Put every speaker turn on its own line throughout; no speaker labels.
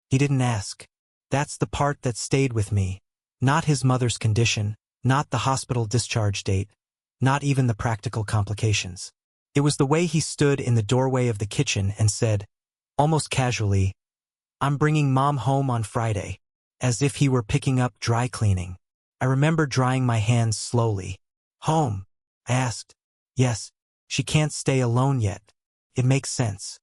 He didn't ask. That's the part that stayed with me. Not his mother's condition, not the hospital discharge date, not even the practical complications. It was the way he stood in the doorway of the kitchen and said, almost casually, "I'm bringing Mom home on Friday," as if he were picking up dry cleaning. I remember drying my hands slowly. "Home?" I asked. "Yes, she can't stay alone yet." It makes sense.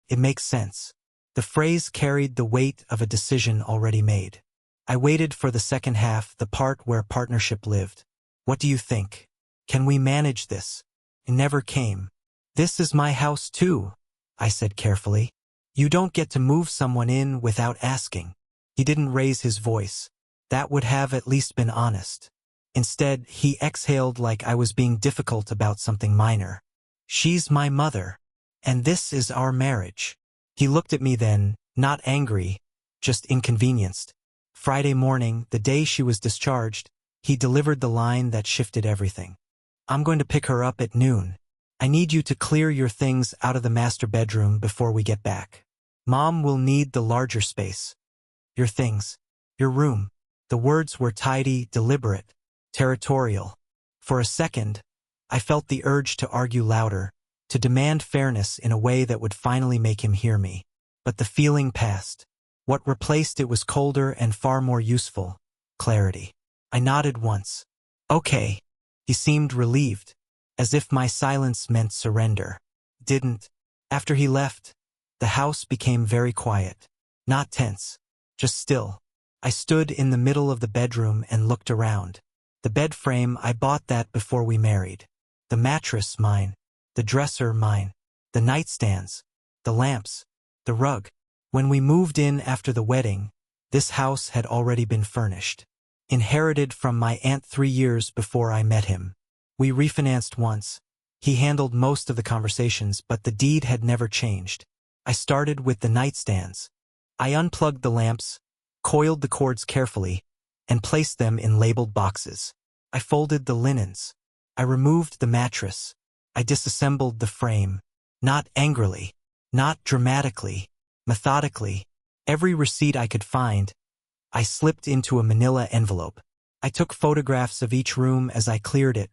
It makes sense. The phrase carried the weight of a decision already made. I waited for the second half, the part where partnership lived. "What do you think? Can we manage this?" It never came. "This is my house too," I said carefully. "You don't get to move someone in without asking." He didn't raise his voice. That would have at least been honest. Instead, he exhaled like I was being difficult about something minor. "She's my mother. And this is our marriage." He looked at me then, not angry, just inconvenienced. Friday morning, the day she was discharged, he delivered the line that shifted everything. "I'm going to pick her up at noon. I need you to clear your things out of the master bedroom before we get back. Mom will need the larger space. Your things. Your room." The words were tidy, deliberate, territorial. For a second, I felt the urge to argue louder, to demand fairness in a way that would finally make him hear me. But the feeling passed. What replaced it was colder and far more useful: clarity. I nodded once. "Okay." He seemed relieved, as if my silence meant surrender. Didn't. After he left, the house became very quiet. Not tense, just still. I stood in the middle of the bedroom and looked around. The bed frame, I bought that before we married. The mattress, mine. The dresser, mine. The nightstands. The lamps. The rug. When we moved in after the wedding, this house had already been furnished. Inherited from my aunt 3 years before I met him. We refinanced once. He handled most of the conversations, but the deed had never changed. I started with the nightstands. I unplugged the lamps, coiled the cords carefully, and placed them in labeled boxes. I folded the linens. I removed the mattress. I disassembled the frame. Not angrily, not dramatically, methodically. Every receipt I could find, I slipped into a manila envelope. I took photographs of each room as I cleared it,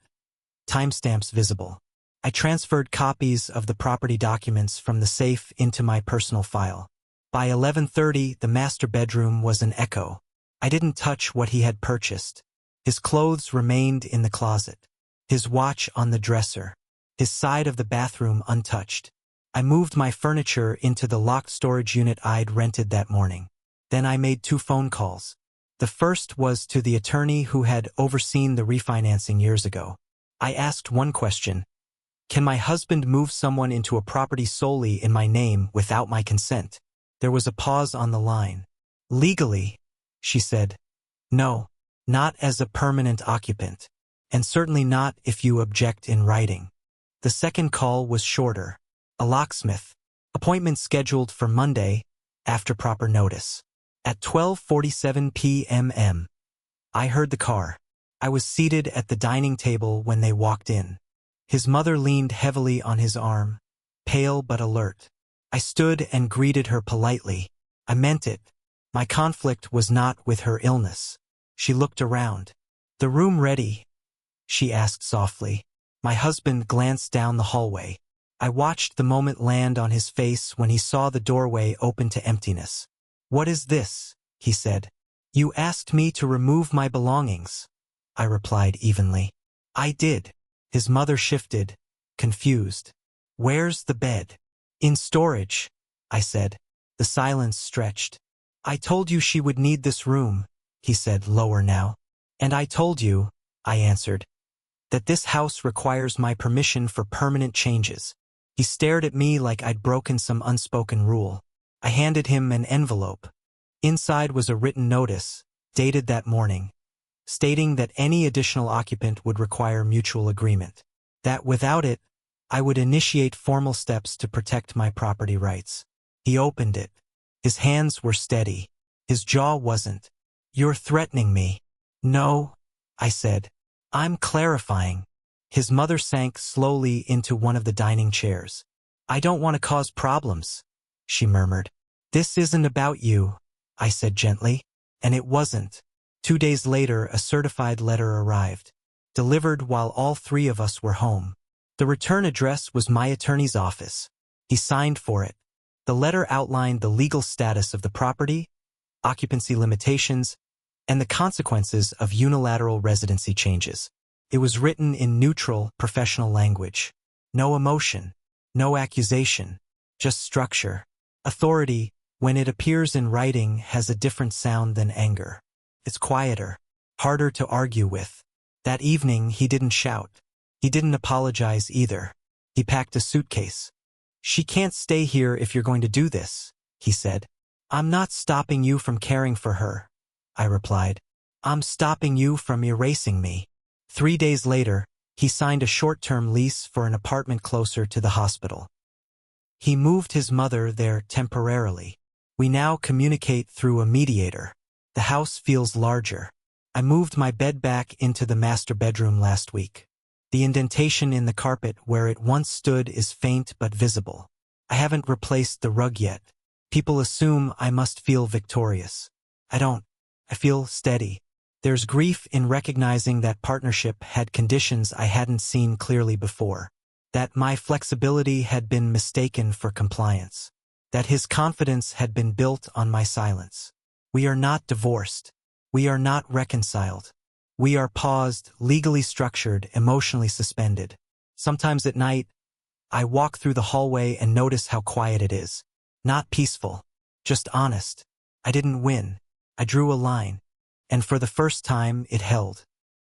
timestamps visible. I transferred copies of the property documents from the safe into my personal file. By 11:30, the master bedroom was an echo. I didn't touch what he had purchased. His clothes remained in the closet, his watch on the dresser, his side of the bathroom untouched. I moved my furniture into the locked storage unit I'd rented that morning. Then I made 2 phone calls. The first was to the attorney who had overseen the refinancing years ago. I asked one question: can my husband move someone into a property solely in my name without my consent? There was a pause on the line. "Legally," she said, "no, not as a permanent occupant, and certainly not if you object in writing." The second call was shorter. A locksmith. Appointment scheduled for Monday, after proper notice. At 12:47 p.m. I heard the car. I was seated at the dining table when they walked in. His mother leaned heavily on his arm, pale but alert. I stood and greeted her politely. I meant it. My conflict was not with her illness. She looked around. "The room ready?" she asked softly. My husband glanced down the hallway. I watched the moment land on his face when he saw the doorway open to emptiness. "What is this?" he said. "You asked me to remove my belongings," I replied evenly. "I did." His mother shifted, confused. "Where's the bed?" "In storage," I said. The silence stretched. "I told you she would need this room," he said, lower now. "And I told you," I answered, "that this house requires my permission for permanent changes." He stared at me like I'd broken some unspoken rule. I handed him an envelope. Inside was a written notice, dated that morning, stating that any additional occupant would require mutual agreement. That without it, I would initiate formal steps to protect my property rights. He opened it. His hands were steady. His jaw wasn't. "You're threatening me." "No," I said. "I'm clarifying." His mother sank slowly into one of the dining chairs. "I don't want to cause problems," she murmured. "This isn't about you." I said gently. And it wasn't. 2 days later, a certified letter arrived, delivered while all three of us were home. The return address was my attorney's office. He signed for it. The letter outlined the legal status of the property, occupancy limitations, and the consequences of unilateral residency changes. It was written in neutral, professional language. No emotion, no accusation, just structure. Authority, when it appears in writing, has a different sound than anger. It's quieter, harder to argue with. That evening, he didn't shout. He didn't apologize either. He packed a suitcase. "She can't stay here if you're going to do this," he said. "I'm not stopping you from caring for her," I replied. "I'm stopping you from erasing me." 3 days later, he signed a short-term lease for an apartment closer to the hospital. He moved his mother there temporarily. We now communicate through a mediator. The house feels larger. I moved my bed back into the master bedroom last week. The indentation in the carpet where it once stood is faint but visible. I haven't replaced the rug yet. People assume I must feel victorious. I don't. I feel steady. There's grief in recognizing that partnership had conditions I hadn't seen clearly before. That my flexibility had been mistaken for compliance. That his confidence had been built on my silence. We are not divorced. We are not reconciled. We are paused, legally structured, emotionally suspended. Sometimes at night, I walk through the hallway and notice how quiet it is. Not peaceful, just honest. I didn't win. I drew a line. And for the first time, it held.